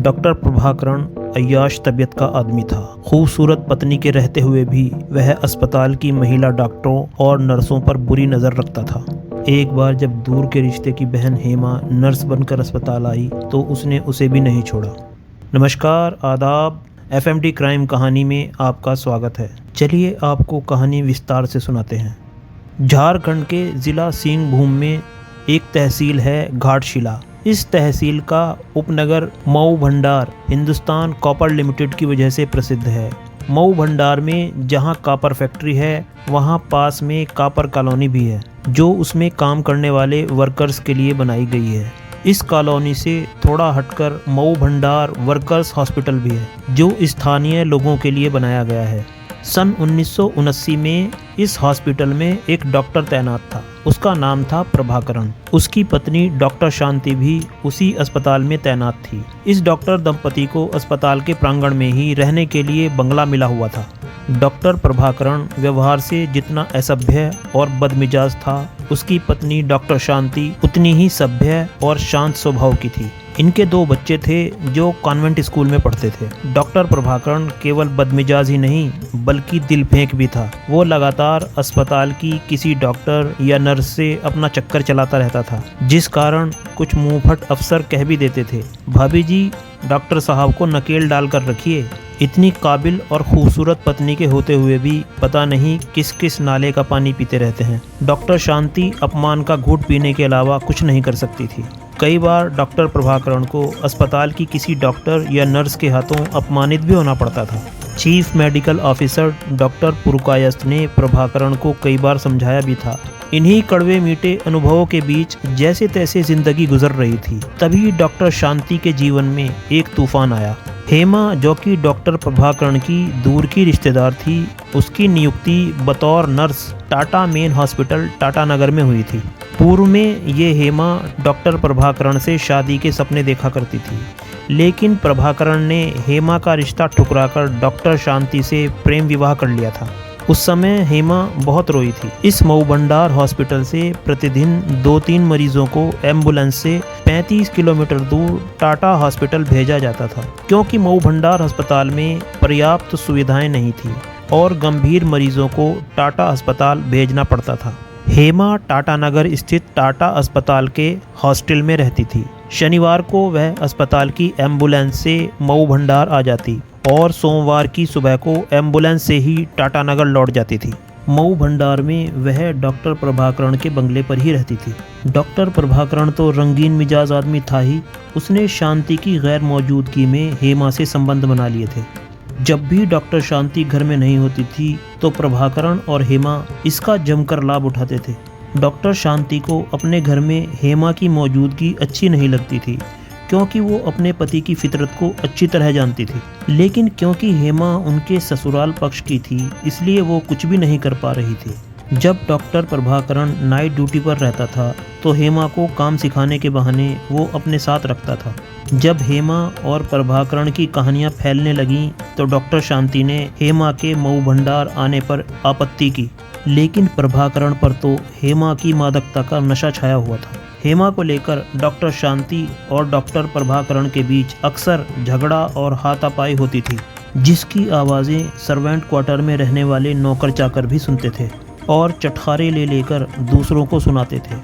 Doctor Prabhakaran अय्याश तबीयत का आदमी था। खूबसूरत पत्नी के रहते हुए भी वह अस्पताल की महिला डॉक्टरों और नर्सों पर बुरी नज़र रखता था। एक बार जब दूर के रिश्ते की बहन हेमा नर्स बनकर अस्पताल आई तो उसने उसे भी नहीं छोड़ा। नमस्कार, आदाब। FMD क्राइम कहानी में आपका स्वागत है। चलिए आपको कहानी विस्तार से सुनाते हैं। झारखंड के ज़िला सिंहभूम में एक तहसील है घाटशिला। इस तहसील का उपनगर मऊ भंडार हिंदुस्तान कॉपर लिमिटेड की वजह से प्रसिद्ध है। मऊ भंडार में जहां कॉपर फैक्ट्री है वहां पास में कॉपर कॉलोनी भी है, जो उसमें काम करने वाले वर्कर्स के लिए बनाई गई है। इस कॉलोनी से थोड़ा हटकर मऊ भंडार वर्कर्स हॉस्पिटल भी है, जो स्थानीय लोगों के लिए बनाया गया है। सन 1979 में इस हॉस्पिटल में एक डॉक्टर तैनात था। उसका नाम था प्रभाकरण। उसकी पत्नी डॉक्टर शांति भी उसी अस्पताल में तैनात थी। इस डॉक्टर दंपति को अस्पताल के प्रांगण में ही रहने के लिए बंगला मिला हुआ था। डॉक्टर प्रभाकरण व्यवहार से जितना असभ्य और बदमिजाज था, उसकी पत्नी डॉक्टर शांति उतनी ही सभ्य और शांत स्वभाव की थी। इनके 2 बच्चे थे जो कॉन्वेंट स्कूल में पढ़ते थे। डॉक्टर प्रभाकरण केवल बदमिजाज ही नहीं बल्कि दिल फेंक भी था। वो लगातार अस्पताल की किसी डॉक्टर या नर्स से अपना चक्कर चलाता रहता था, जिस कारण कुछ मुंहफट अफसर कह भी देते थे, भाभी जी डॉक्टर साहब को नकेल डाल कर रखिए। इतनी काबिल और खूबसूरत पत्नी के होते हुए भी पता नहीं किस किस नाले का पानी पीते रहते हैं। डॉक्टर शांति अपमान का घूंट पीने के अलावा कुछ नहीं कर सकती थी। कई बार डॉक्टर प्रभाकरण को अस्पताल की किसी डॉक्टर या नर्स के हाथों अपमानित भी होना पड़ता था। Chief medical officer doctor Purkayastha ने प्रभाकरण को कई बार समझाया भी था। इन्हीं कड़वे मीठे अनुभवों के बीच जैसे तैसे जिंदगी गुजर रही थी। तभी डॉक्टर शांति के जीवन में एक तूफान आया। हेमा, जो कि डॉक्टर प्रभाकरण की दूर की रिश्तेदार थी, उसकी नियुक्ति बतौर nurse Tata main hospital Tatanagar में हुई थी। पूर्व में ये हेमा डॉक्टर प्रभाकरण से शादी के सपने देखा करती थी, लेकिन प्रभाकरण ने हेमा का रिश्ता ठुकराकर डॉक्टर शांति से प्रेम विवाह कर लिया था। उस समय हेमा बहुत रोई थी। इस मऊ भंडार हॉस्पिटल से प्रतिदिन 2-3 मरीजों को एम्बुलेंस से 35 किलोमीटर दूर टाटा हॉस्पिटल भेजा जाता था, क्योंकि मऊ भंडार अस्पताल में पर्याप्त सुविधाएं नहीं थी और गंभीर मरीजों को टाटा अस्पताल भेजना पड़ता था। हेमा टाटानगर स्थित टाटा अस्पताल के हॉस्टल में रहती थी। शनिवार को वह अस्पताल की एम्बुलेंस से मऊ भंडार आ जाती और सोमवार की सुबह को एम्बुलेंस से ही टाटानगर लौट जाती थी। मऊ भंडार में वह डॉक्टर प्रभाकरण के बंगले पर ही रहती थी। डॉक्टर प्रभाकरण तो रंगीन मिजाज आदमी था ही, उसने शांति की गैर मौजूदगी में हेमा से संबंध बना लिए थे। जब भी डॉक्टर शांति घर में नहीं होती थी तो प्रभाकरण और हेमा इसका जमकर लाभ उठाते थे। डॉक्टर शांति को अपने घर में हेमा की मौजूदगी अच्छी नहीं लगती थी, क्योंकि वो अपने पति की फितरत को अच्छी तरह जानती थी। लेकिन क्योंकि हेमा उनके ससुराल पक्ष की थी, इसलिए वो कुछ भी नहीं कर पा रही थी। जब डॉक्टर प्रभाकरण नाइट ड्यूटी पर रहता था तो हेमा को काम सिखाने के बहाने वो अपने साथ रखता था। जब हेमा और प्रभाकरण की कहानियां फैलने लगीं तो डॉक्टर शांति ने हेमा के मऊ भंडार आने पर आपत्ति की, लेकिन प्रभाकरण पर तो हेमा की मादकता का नशा छाया हुआ था। हेमा को लेकर डॉक्टर शांति और डॉक्टर प्रभाकरण के बीच अक्सर झगड़ा और हाथापाई होती थी, जिसकी आवाज़ें सर्वेंट क्वार्टर में रहने वाले नौकर चाकर भी सुनते थे और चटखारे ले लेकर दूसरों को सुनाते थे।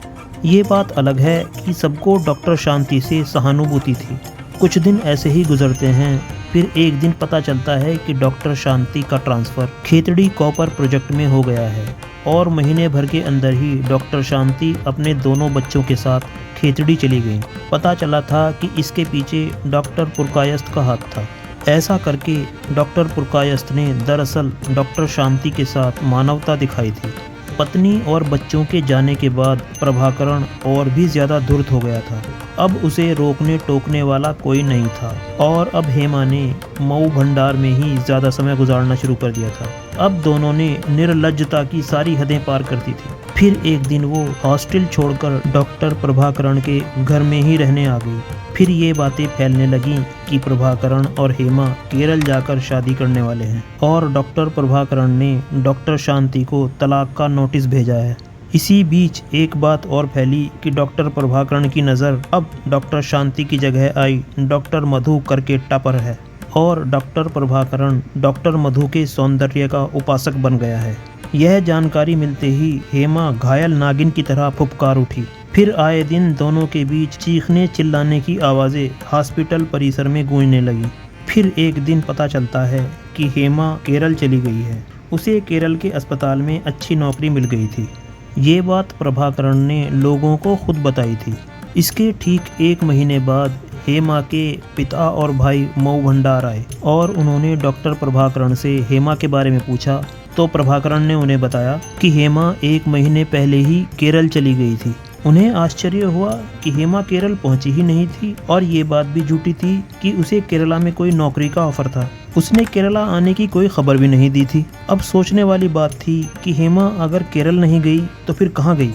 ये बात अलग है कि सबको डॉक्टर शांति से सहानुभूति थी। कुछ दिन ऐसे ही गुजरते हैं, फिर एक दिन पता चलता है कि डॉक्टर शांति का ट्रांसफ़र खेतड़ी कॉपर प्रोजेक्ट में हो गया है और महीने भर के अंदर ही डॉक्टर शांति अपने दोनों बच्चों के साथ खेतड़ी चली गई। पता चला था कि इसके पीछे डॉक्टर पुरकायस्थ का हाथ था। ऐसा करके डॉक्टर पुरकायस्थ ने दरअसल डॉक्टर शांति के साथ मानवता दिखाई थी। पत्नी और बच्चों के जाने के बाद प्रभाकरण और भी ज़्यादा धूर्त हो गया था। अब उसे रोकने टोकने वाला कोई नहीं था और अब हेमा ने मऊ भंडार में ही ज़्यादा समय गुजारना शुरू कर दिया था। अब दोनों ने निर्लज्जता की सारी हदें पार कर दी थी। फिर एक दिन वो हॉस्टल छोड़कर डॉक्टर प्रभाकरण के घर में ही रहने आ गई। फिर ये बातें फैलने लगीं कि प्रभाकरण और हेमा केरल जाकर शादी करने वाले हैं और डॉक्टर प्रभाकरण ने डॉक्टर शांति को तलाक का नोटिस भेजा है। इसी बीच एक बात और फैली कि डॉक्टर प्रभाकरण की नज़र अब डॉक्टर शांति की जगह आई डॉक्टर मधु करकेट्टा पर है और डॉक्टर प्रभाकरण डॉक्टर मधु के सौंदर्य का उपासक बन गया है। यह जानकारी मिलते ही हेमा घायल नागिन की तरह फुफकार उठी। फिर आए दिन दोनों के बीच चीखने चिल्लाने की आवाज़ें हॉस्पिटल परिसर में गूंजने लगी। फिर एक दिन पता चलता है कि हेमा केरल चली गई है। उसे केरल के अस्पताल में अच्छी नौकरी मिल गई थी। ये बात प्रभाकरण ने लोगों को खुद बताई थी। इसके ठीक 1 महीने बाद हेमा के पिता और भाई मऊ भंडार आए और उन्होंने डॉक्टर प्रभाकरण से हेमा के बारे में पूछा तो प्रभाकरण ने उन्हें बताया कि हेमा 1 महीने पहले ही केरल चली गई थी। उन्हें आश्चर्य हुआ कि हेमा केरल पहुंची ही नहीं थी और ये बात भी झूठी थी कि उसे केरला में कोई नौकरी का ऑफर था। उसने केरला आने की कोई खबर भी नहीं दी थी। अब सोचने वाली बात थी कि हेमा अगर केरल नहीं गई तो फिर कहाँ गई।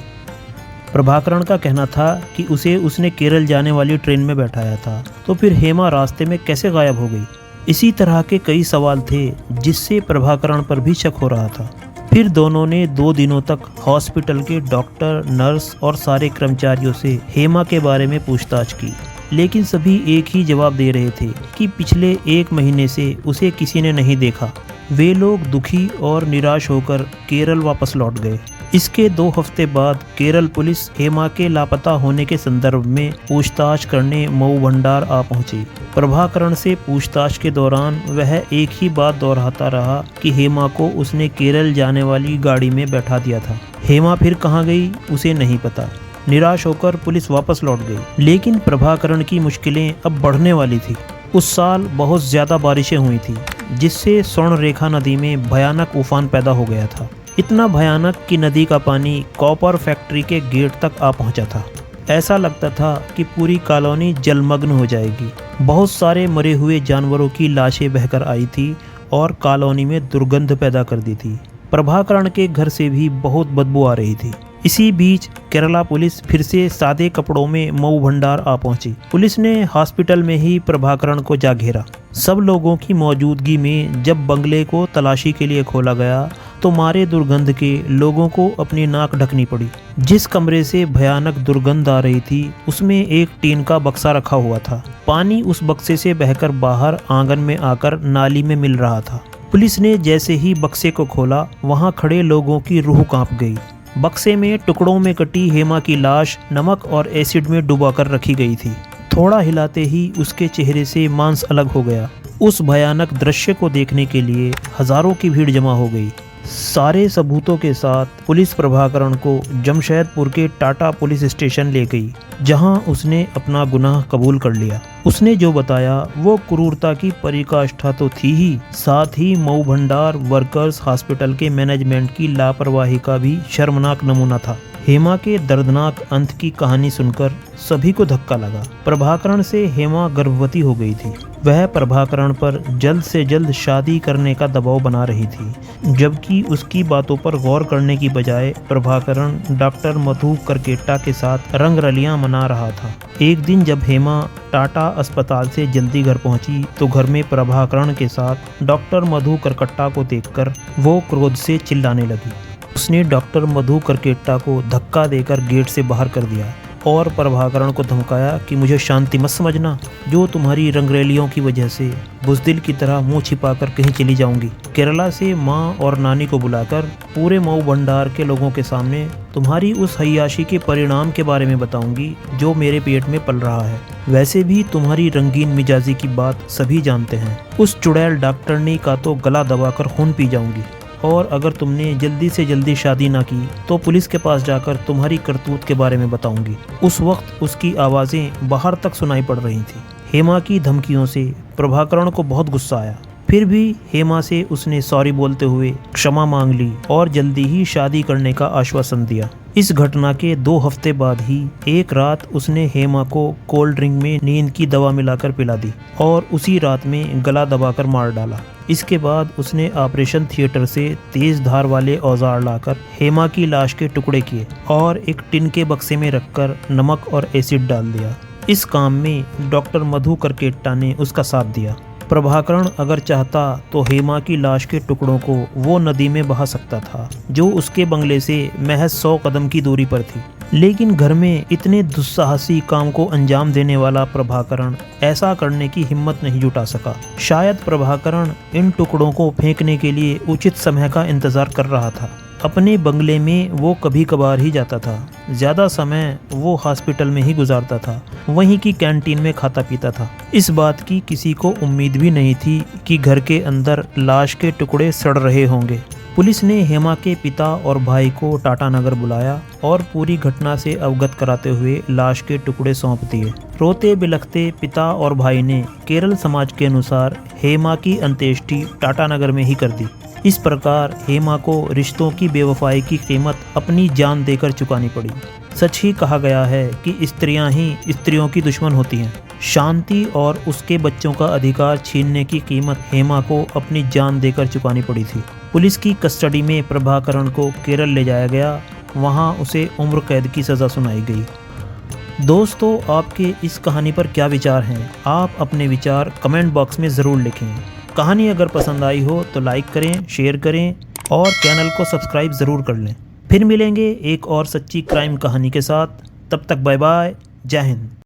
प्रभाकरण का कहना था कि उसने केरल जाने वाली ट्रेन में बैठाया था, तो फिर हेमा रास्ते में कैसे गायब हो गई। इसी तरह के कई सवाल थे जिससे प्रभाकरण पर भी शक हो रहा था। फिर दोनों ने 2 दिनों तक हॉस्पिटल के डॉक्टर, नर्स और सारे कर्मचारियों से हेमा के बारे में पूछताछ की, लेकिन सभी एक ही जवाब दे रहे थे कि पिछले 1 महीने से उसे किसी ने नहीं देखा। वे लोग दुखी और निराश होकर केरल वापस लौट गए। इसके 2 हफ्ते बाद केरल पुलिस हेमा के लापता होने के संदर्भ में पूछताछ करने मऊ भंडार आ पहुंची। प्रभाकरण से पूछताछ के दौरान वह एक ही बात दोहराता रहा कि हेमा को उसने केरल जाने वाली गाड़ी में बैठा दिया था। हेमा फिर कहाँ गई उसे नहीं पता। निराश होकर पुलिस वापस लौट गई, लेकिन प्रभाकरण की मुश्किलें अब बढ़ने वाली थी। उस साल बहुत ज़्यादा बारिशें हुई थी जिससे स्वर्णरेखा नदी में भयानक उफान पैदा हो गया था। इतना भयानक कि नदी का पानी कॉपर फैक्ट्री के गेट तक आ पहुंचा था। ऐसा लगता था कि पूरी कॉलोनी जलमग्न हो जाएगी। बहुत सारे मरे हुए जानवरों की लाशें बहकर आई थी और कॉलोनी में दुर्गंध पैदा कर दी थी। प्रभाकरण के घर से भी बहुत बदबू आ रही थी। इसी बीच केरला पुलिस फिर से सादे कपड़ों में मऊ भंडार आ पहुंची। पुलिस ने हॉस्पिटल में ही प्रभाकरण को जा घेरा। सब लोगों की मौजूदगी में जब बंगले को तलाशी के लिए खोला गया तो मारे दुर्गंध के लोगों को अपनी नाक ढकनी पड़ी। जिस कमरे से भयानक दुर्गंध आ रही थी उसमें एक टीन का बक्सा रखा हुआ था। पानी उस बक्से से बहकर बाहर आंगन में आकर नाली में मिल रहा था। पुलिस ने जैसे ही बक्से को खोला वहां खड़े लोगों की रूह कांप गई। बक्से में टुकड़ों में कटी हेमा की लाश नमक और एसिड में डुबाकर रखी गई थी। थोड़ा हिलाते ही उसके चेहरे से मांस अलग हो गया। उस भयानक दृश्य को देखने के लिए हजारों की भीड़ जमा हो गई। सारे सबूतों के साथ पुलिस प्रभाकरण को जमशेदपुर के टाटा पुलिस स्टेशन ले गई, जहां उसने अपना गुनाह कबूल कर लिया। उसने जो बताया वो क्रूरता की पराकाष्ठा तो थी ही, साथ ही मऊ भंडार वर्कर्स हॉस्पिटल के मैनेजमेंट की लापरवाही का भी शर्मनाक नमूना था। हेमा के दर्दनाक अंत की कहानी सुनकर सभी को धक्का लगा। प्रभाकरण से हेमा गर्भवती हो गई थी। वह प्रभाकरण पर जल्द से जल्द शादी करने का दबाव बना रही थी, जबकि उसकी बातों पर गौर करने की बजाय प्रभाकरण डॉक्टर मधु करकेट्टा के साथ रंगरलियां मना रहा था। एक दिन जब हेमा टाटा अस्पताल से जल्दी घर पहुंची तो घर में प्रभाकरण के साथ डॉक्टर मधु करकट्टा को देखकर वो क्रोध से चिल्लाने लगी। उसने डॉक्टर मधु करकेट्टा को धक्का देकर गेट से बाहर कर दिया और प्रभाकरण को धमकाया कि मुझे शांति मत समझना, जो तुम्हारी रंगरेलियों की वजह से बुज़दिल की तरह मुंह छिपाकर कहीं चली जाऊंगी। केरला से माँ और नानी को बुलाकर पूरे मऊ भंडार के लोगों के सामने तुम्हारी उस हय्याशी के परिणाम के बारे में बताऊंगी जो मेरे पेट में पल रहा है। वैसे भी तुम्हारी रंगीन मिजाजी की बात सभी जानते हैं। उस चुड़ैल डॉक्टरनी का तो गला दबाकर खून पी जाऊंगी, और अगर तुमने जल्दी से जल्दी शादी ना की तो पुलिस के पास जाकर तुम्हारी करतूत के बारे में बताऊंगी। उस वक्त उसकी आवाज़ें बाहर तक सुनाई पड़ रही थी। हेमा की धमकियों से प्रभाकरण को बहुत गुस्सा आया। फिर भी हेमा से उसने सॉरी बोलते हुए क्षमा मांग ली और जल्दी ही शादी करने का आश्वासन दिया। इस घटना के 2 हफ्ते बाद ही एक रात उसने हेमा को कोल्ड ड्रिंक में नींद की दवा मिलाकर पिला दी और उसी रात में गला दबाकर मार डाला। इसके बाद उसने ऑपरेशन थिएटर से तेज धार वाले औजार लाकर हेमा की लाश के टुकड़े किए और एक टिन के बक्से में रखकर नमक और एसिड डाल दिया। इस काम में डॉक्टर मधु करकेट्टा ने उसका साथ दिया। प्रभाकरण अगर चाहता तो हेमा की लाश के टुकड़ों को वो नदी में बहा सकता था जो उसके बंगले से महज 100 कदम की दूरी पर थी। लेकिन घर में इतने दुस्साहसी काम को अंजाम देने वाला प्रभाकरण ऐसा करने की हिम्मत नहीं जुटा सका। शायद प्रभाकरण इन टुकड़ों को फेंकने के लिए उचित समय का इंतजार कर रहा था। अपने बंगले में वो कभी कभार ही जाता था। ज़्यादा समय वो हॉस्पिटल में ही गुजारता था, वहीं की कैंटीन में खाता पीता था। इस बात की किसी को उम्मीद भी नहीं थी कि घर के अंदर लाश के टुकड़े सड़ रहे होंगे। पुलिस ने हेमा के पिता और भाई को टाटानगर बुलाया और पूरी घटना से अवगत कराते हुए लाश के टुकड़े सौंप दिए। रोते बिलखते पिता और भाई ने केरल समाज के अनुसार हेमा की अंत्येष्टि टाटानगर में ही कर दी। इस प्रकार हेमा को रिश्तों की बेवफाई की कीमत अपनी जान देकर चुकानी पड़ी। सच ही कहा गया है कि स्त्रियां ही स्त्रियों की दुश्मन होती हैं। शांति और उसके बच्चों का अधिकार छीनने की कीमत हेमा को अपनी जान देकर चुकानी पड़ी थी। पुलिस की कस्टडी में प्रभाकरण को केरल ले जाया गया। वहां उसे उम्र कैद की सज़ा सुनाई गई। दोस्तों, आपके इस कहानी पर क्या विचार हैं? आप अपने विचार कमेंट बॉक्स में ज़रूर लिखें। कहानी अगर पसंद आई हो तो लाइक करें, शेयर करें और चैनल को सब्सक्राइब ज़रूर कर लें। फिर मिलेंगे एक और सच्ची क्राइम कहानी के साथ। तब तक बाय बाय, जय हिंद।